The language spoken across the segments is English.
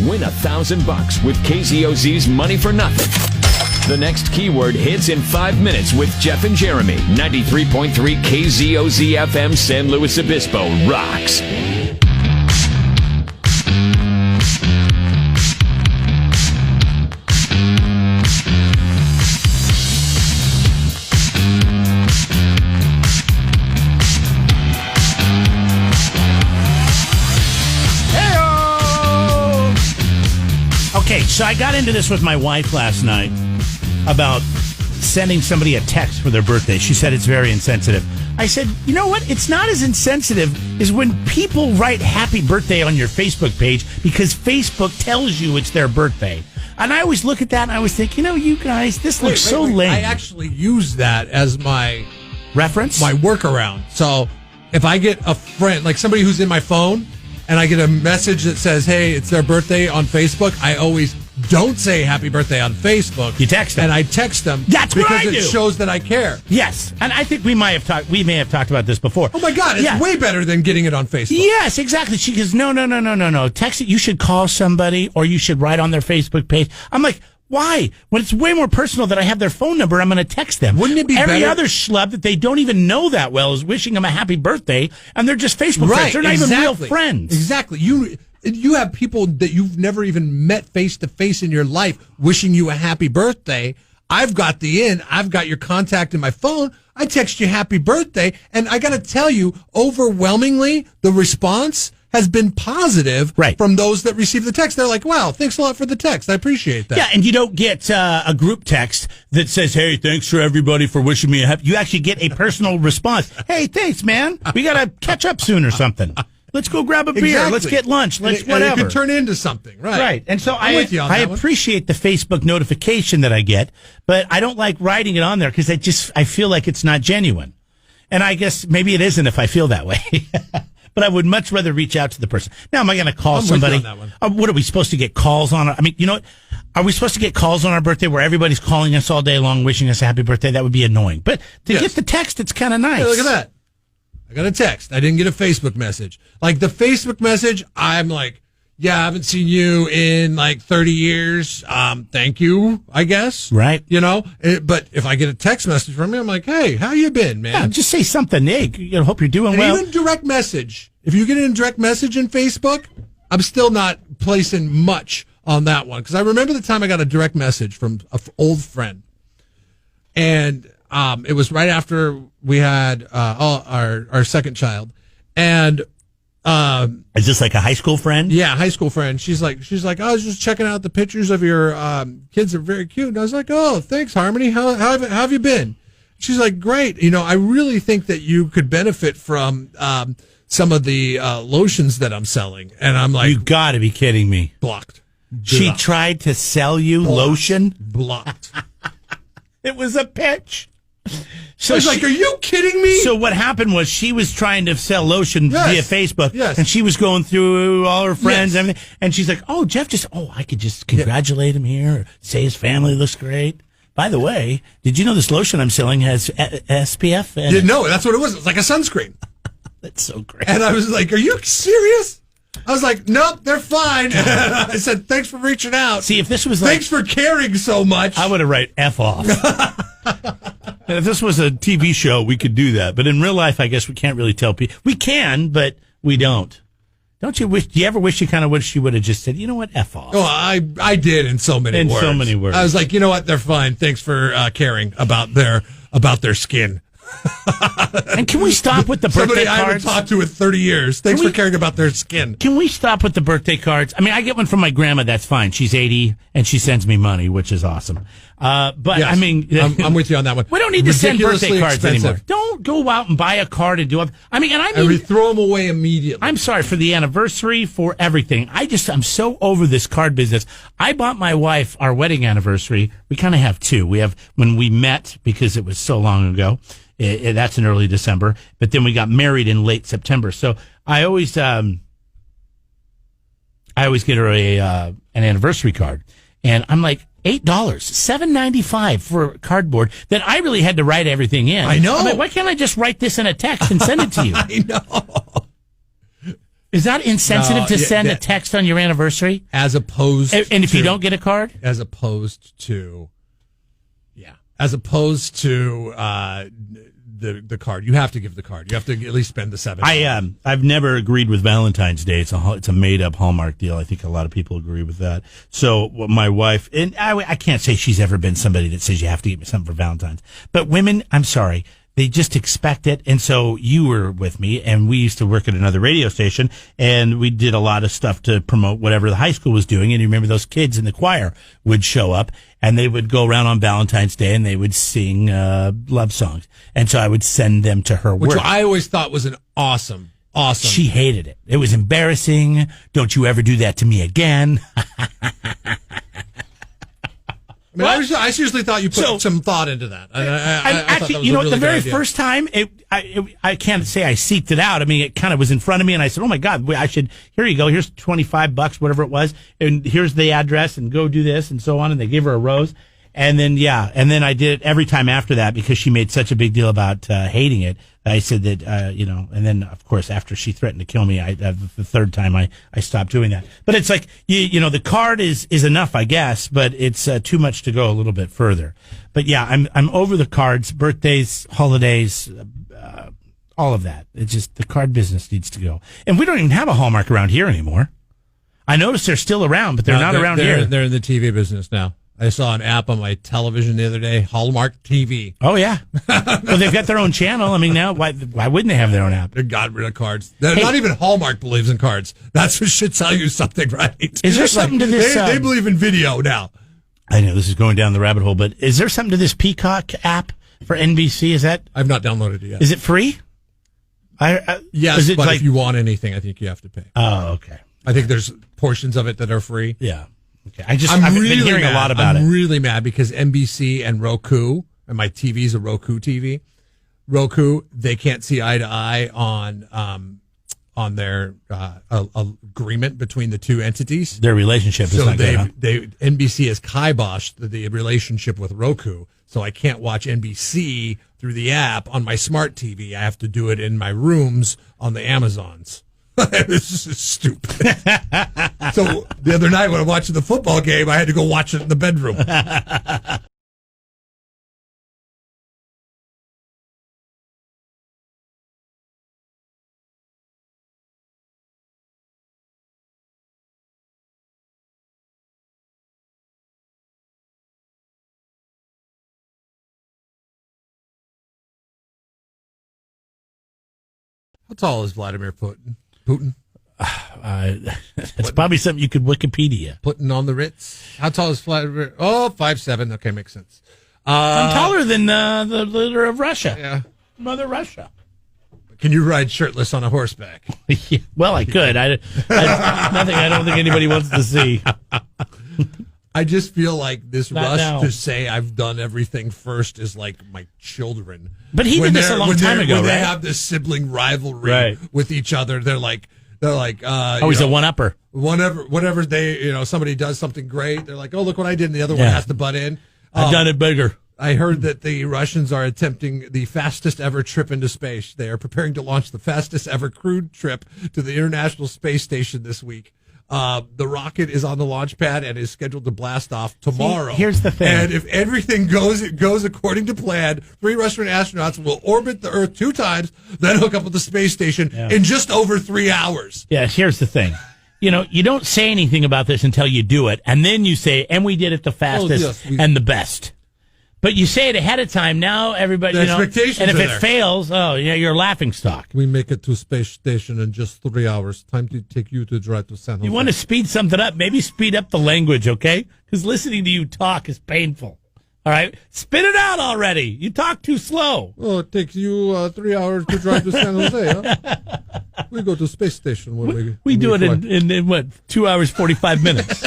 Win $1,000 with KZOZ's Money for Nothing. The next keyword hits in 5 minutes with Jeff and Jeremy. 93.3 KZOZ FM San Luis Obispo rocks. Okay, so I got into this with my wife last night about sending somebody a text for their birthday. She said it's very insensitive. I said, you know what? It's not as insensitive as when people write happy birthday on your Facebook page because Facebook tells you it's their birthday. And I always look at that and I always think, you guys, this looks so lame. I actually use that as my reference, my workaround. So if I get a friend, like somebody who's in my phone, and I get a message that says, hey, it's their birthday on Facebook, I always don't say happy birthday on Facebook. You text them. And I text them. That's what I do. Because it shows that I care. Yes. And I think we may have talked about this before. Oh, my God. It's way better than getting it on Facebook. Yes, exactly. She goes, no. Text it. You should call somebody or you should write on their Facebook page. I'm like, why? When it's way more personal that I have their phone number, I'm going to text them. Wouldn't it be Every better? other schlub that they don't even know that well is wishing them a happy birthday, and they're just Facebook friends. They're not even real friends. Exactly. You have people that you've never even met face to face in your life wishing you a happy birthday. I've got I've got your contact in my phone. I text you happy birthday, and I got to tell you, overwhelmingly, the response has been positive from those that receive the text. They're like, wow, thanks a lot for the text. I appreciate that. Yeah, and you don't get a group text that says, hey, thanks for everybody for wishing me a happy... You actually get a personal response. Hey, thanks, man. We got to catch up soon or something. Let's go grab a beer. Exactly. Let's get lunch. Whatever. And it could turn into something, right? Right. And so I one. appreciate the Facebook notification that I get, but I don't like writing it on there because I feel like it's not genuine. And I guess maybe it isn't if I feel that way. But I would much rather reach out to the person. Now, am I going to call somebody? With you on that one. What are we supposed to get calls on? I mean, you know what? Are we supposed to get calls on our birthday where everybody's calling us all day long, wishing us a happy birthday? That would be annoying. But to get the text, it's kind of nice. Hey, look at that. I got a text. I didn't get a Facebook message. Like the Facebook message, I'm like, yeah, I haven't seen you in like 30 years. Thank you, I guess. Right. But if I get a text message from you, I'm like, hey, how you been, man? Yeah, just say something. Hey, hope you're doing well. Even direct message. If you get a direct message in Facebook, I'm still not placing much on that one. Because I remember the time I got a direct message from an old friend. And it was right after we had our second child. And is this like a high school friend? Yeah, high school friend. She's like, I was just checking out the pictures of your kids. Are very cute. And I was like, oh, thanks, Harmony. How have you been? She's like, great. I really think that you could benefit from some of the lotions that I'm selling. And I'm like, you got to be kidding me. Blocked. She tried to sell you lotion? Blocked. It was a pitch. So I was like, are you kidding me? So what happened was she was trying to sell lotion via Facebook, and she was going through all her friends and everything, and she's like, oh, Jeff I could just congratulate him here, or say his family looks great. By the way, did you know this lotion I'm selling has SPF? Didn't know. That's what it was. It was like a sunscreen. That's so great. And I was like, are you serious? I was like, nope, they're fine. I said, thanks for reaching out. See, if this was thanks for caring so much. I would have write F off. And if this was a TV show, we could do that. But in real life, I guess we can't really tell people. We can, but we don't. Don't you wish? Do you ever wish you kind of wish you would have just said, you know what, F off? Oh, I did in so many words. In so many words. I was like, you know what, they're fine. Thanks for caring about their skin. And can we stop with the birthday cards? Somebody I haven't talked to in 30 years. Thanks for caring about their skin. Can we stop with the birthday cards? I mean, I get one from my grandma. That's fine. She's 80, and she sends me money, which is awesome. But, yes, I mean... I'm with you on that one. We don't need to send birthday cards expensive anymore. Don't go out and buy a card and do it. I mean... throw them away immediately. I'm sorry, for the anniversary, for everything. I'm so over this card business. I bought my wife our wedding anniversary. We kind of have two. We have when we met, because it was so long ago. That's in early December, but then we got married in late September. So I always get her an anniversary card, and I'm like $8, $7.95 for cardboard that I really had to write everything in. I know. I'm like, why can't I just write this in a text and send it to you? I know. Is that insensitive to send a that- text on your anniversary? As opposed And if to, you don't get a card? as opposed to the card. You have to give the card. You have to at least spend the $7. I've never agreed with Valentine's Day. It's a made up Hallmark deal. I think a lot of people agree with that. So my wife, and I can't say she's ever been somebody that says you have to get me something for Valentine's. But women, I'm sorry, they just expect it. And so you were with me, and we used to work at another radio station, and we did a lot of stuff to promote whatever the high school was doing. And you remember those kids in the choir would show up, and they would go around on Valentine's Day, and they would sing love songs. And so I would send them to her Which work. I always thought was an awesome. She hated it. It was embarrassing. Don't you ever do that to me again. I mean, I seriously thought you put some thought into that. I thought Actually, that was you a know, really the good very idea. first time, I can't say I seeked it out. I mean, it kind of was in front of me, and I said, "Oh my God, here you go. Here's $25, whatever it was, and here's the address, and go do this, and so on." And they gave her a rose, and then I did it every time after that because she made such a big deal about hating it. I said that, and then of course after she threatened to kill me, the third time I stopped doing that. But it's like the card is enough, I guess, but it's too much to go a little bit further. But yeah, I'm over the cards, birthdays, holidays, all of that. It's just the card business needs to go, and we don't even have a Hallmark around here anymore. I noticed they're still around, but they're not around here. They're in the TV business now. I saw an app on my television the other day, Hallmark TV. Oh, yeah. Well, they've got their own channel. I mean, now, why wouldn't they have their own app? They got rid of cards. Not even Hallmark believes in cards. That's what should tell you something, right? Is there something to this? They believe in video now. I know this is going down the rabbit hole, but is there something to this Peacock app for NBC? I've not downloaded it yet. Is it free? Yes, but if you want anything, I think you have to pay. Oh, okay. I think there's portions of it that are free. Yeah. Okay. I've been hearing a lot about it. I'm really mad because NBC and Roku, and my TV's a Roku TV. Roku, they can't see eye to eye on their agreement between the two entities. Their relationship is not good. Huh? NBC has kiboshed the relationship with Roku, so I can't watch NBC through the app on my smart TV. I have to do it in my rooms on the Amazons. This is stupid. So the other night when I'm watching the football game, I had to go watch it in the bedroom. How tall is Vladimir Putin? It's probably something you could Wikipedia. Putting on the Ritz. How tall is Vladimir? Oh, 5'7". Okay, makes sense. I'm taller than the leader of Russia. Yeah. Mother Russia. Can you ride shirtless on a horseback? Yeah, well, I could. Nothing I don't think anybody wants to see. I just feel like this Not rush now. to say I've done everything first is like my children. But he did this a long time ago, when right? they have this sibling rivalry with each other, they're like, he's a one-upper. Whenever somebody does something great, they're like, oh, look what I did, and the other one has to butt in. I've done it bigger. I heard that the Russians are attempting the fastest ever trip into space. They are preparing to launch the fastest ever crewed trip to the International Space Station this week. The rocket is on the launch pad and is scheduled to blast off tomorrow. See, here's the thing. And if everything goes according to plan, 3 Russian astronauts will orbit the Earth 2 times, then hook up with the space station in just over 3 hours. Yeah, here's the thing. You don't say anything about this until you do it, and then you say, and we did it the fastest and the best. But you say it ahead of time. Now everybody, The expectations and if are it there. fails, you're a laughing stock. We make it to space station in just 3 hours. Time to take you to drive to San Jose. You want to speed something up? Maybe speed up the language, okay? Because listening to you talk is painful. All right, spit it out already. You talk too slow. Oh, it takes you 3 hours to drive to San Jose, huh? We go to space station when we do it in what, 2 hours 45 minutes.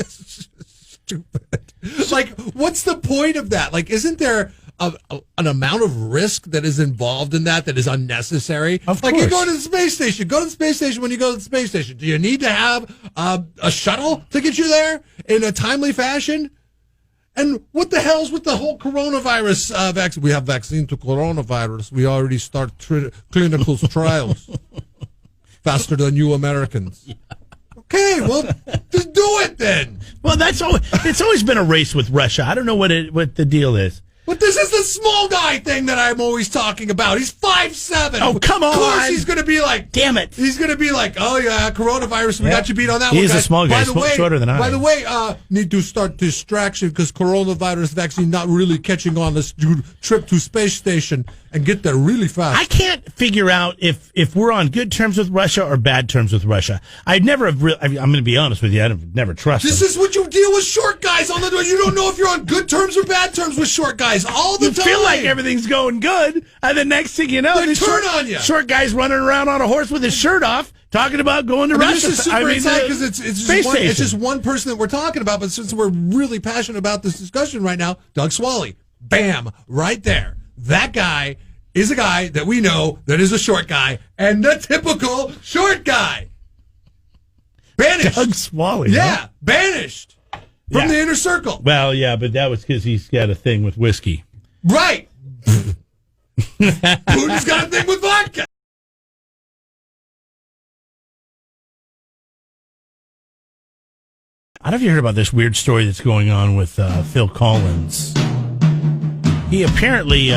Stupid. Like, what's the point of that? Like, isn't there an amount of risk that is involved in that is unnecessary? Of like, course. you go to the space station. Go to the space station when you go to the space station. Do you need to have a shuttle to get you there in a timely fashion? And what the hell's with the whole coronavirus vaccine? We have vaccine to coronavirus. We already start clinical trials. faster than you Americans. Yeah. Okay, well, just do it then. Well, it's always been a race with Russia. I don't know what the deal is. But this is the small guy thing that I'm always talking about. He's 5'7". Oh, come on. Of course he's going to be like... Damn it. He's going to be like, oh, yeah, coronavirus, we got you beat on that he one, is guys. A small guy, shorter than I am. By the way, need to start distraction because coronavirus vaccine not really catching on this trip to space station and get there really fast. I can't figure out if we're on good terms with Russia or bad terms with Russia. I'm going to be honest with you, I've never trusted This is what you deal with short guys on the door. You don't know if you're on good terms or bad terms with short guys all the time. You feel like everything's going good, and the next thing you know, they turn on you. Short guy's running around on a horse with his shirt off, talking about going to Russia. This is super exciting because it's just one person that we're talking about, but since we're really passionate about this discussion right now, Doug Swally, bam, right there. That guy is a guy that we know that is a short guy, and the typical short guy. Banished. Doug Swally. Yeah, huh? banished from the inner circle. Well, yeah, but that was because he's got a thing with whiskey. Right. Putin's got a thing with vodka. I don't know if you heard about this weird story that's going on with Phil Collins. He apparently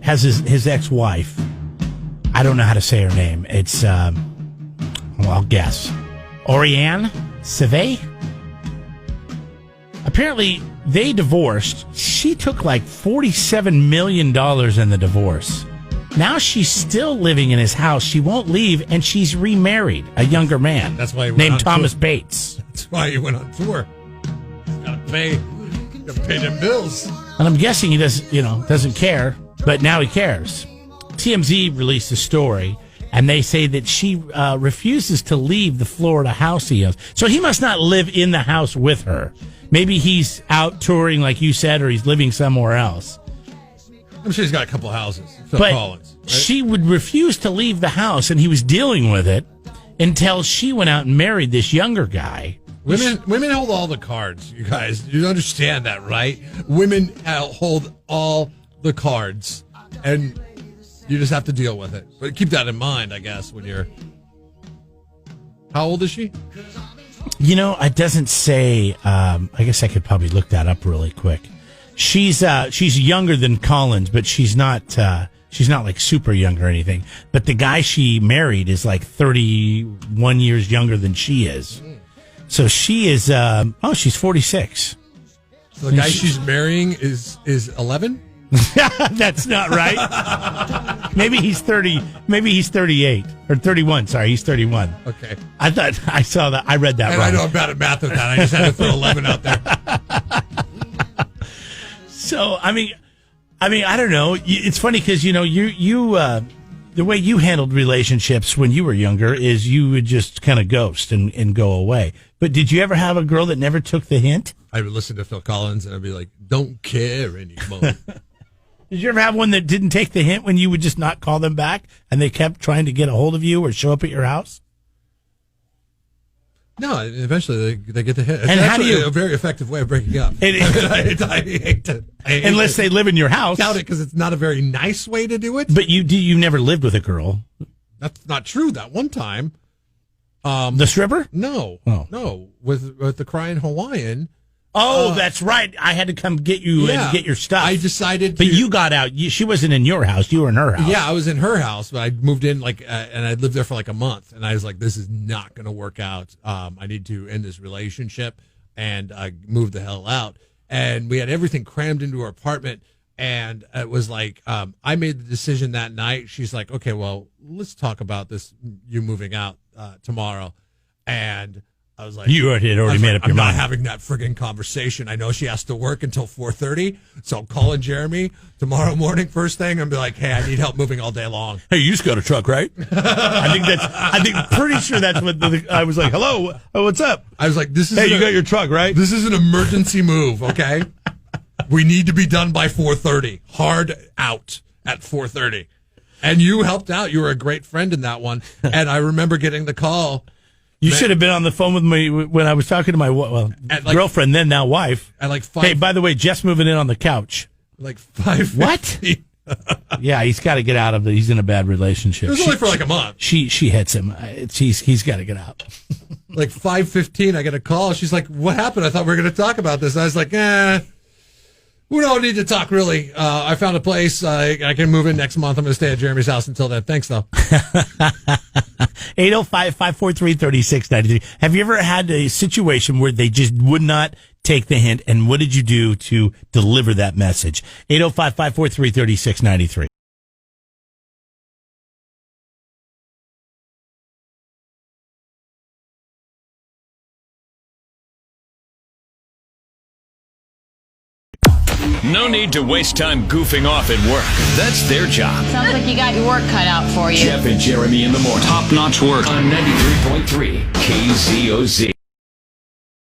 has his ex-wife. I don't know how to say her name. It's, well, I'll guess. Oriane Seve? Apparently, they divorced. She took like $47 million in the divorce. Now she's still living in his house. She won't leave, and she's remarried a younger man. That's why he named Thomas Bates. That's why he went on tour. He's got to pay them bills. And I'm guessing he doesn't care, but now he cares. TMZ released a story, and they say that she refuses to leave the Florida house he owns. So he must not live in the house with her. Maybe he's out touring, like you said, or he's living somewhere else. I'm sure he's got a couple houses. Phil but Collins, right? She would refuse to leave the house, and he was dealing with it until she went out and married this younger guy. Women hold all the cards, you guys. You understand that, right? Women hold all the cards, and you just have to deal with it. But keep that in mind, I guess, when you're... How old is she? It doesn't say. I guess I could probably look that up really quick. She's younger than Collins, but she's not like super young or anything. But the guy she married is like 31 years younger than she is. So she is. She's 46. So the guy she's marrying is 11? That's not right. Maybe he's 30. Maybe he's 38 or 31. Sorry, he's 31. Okay. I thought I saw that. I read that and wrong. I know I'm bad at math with that. I just had to throw 11 out there. So I mean, I don't know. It's funny because you the way you handled relationships when you were younger is you would just kind of ghost and go away. But did you ever have a girl that never took the hint? I would listen to Phil Collins and I'd be like, don't care anymore. Did you ever have one that didn't take the hint when you would just not call them back and they kept trying to get a hold of you or show up at your house? No, eventually they get the hint. It's and how do you? A very effective way of breaking up. I hate to. Unless they live in your house. Doubt it because it's not a very nice way to do it. But you never lived with a girl. That's not true. That one time. The stripper? No. Oh. No. With the crying Hawaiian. Oh, that's right. I had to come get you and get your stuff. I decided But you got out. She wasn't in your house. You were in her house. Yeah, I was in her house, but I moved in and I lived there for like a month. And I was like, this is not going to work out. I need to end this relationship. And I moved the hell out. And we had everything crammed into her apartment. And it was like, I made the decision that night. She's like, okay, well, let's talk about this, you moving out tomorrow. And I was like, you had already made up your mind. I'm not having that friggin' conversation. I know she has to work until 4:30, so I'm calling Jeremy tomorrow morning first thing and be like, hey, I need help moving all day long. Hey, you just got a truck, right? Pretty sure that's what I was like. Hello, what's up? I was like, this is. Hey, you got your truck, right? This is an emergency move, okay? We need to be done by 4:30. Hard out at 4:30. And you helped out. You were a great friend in that one. And I remember getting the call. You should have been on the phone with me when I was talking to my girlfriend, then now wife. At like 5. Hey, by the way, Jeff's moving in on the couch. Like 5. What? Yeah, he's got to get out of it. He's in a bad relationship. It was only for like a month. She hits him. He's got to get out. Like 5:15, I get a call. She's like, "What happened? I thought we were going to talk about this." And I was like, we don't need to talk, really. I found a place. I can move in next month. I'm going to stay at Jeremy's house until then. Thanks, though. 805-543-3693. Have you ever had a situation where they just would not take the hint, and what did you do to deliver that message? 805-543-3693. No need to waste time goofing off at work. That's their job. Sounds like you got your work cut out for you. Jeff and Jeremy in the morning. Top-notch work. On 93.3 KZOZ.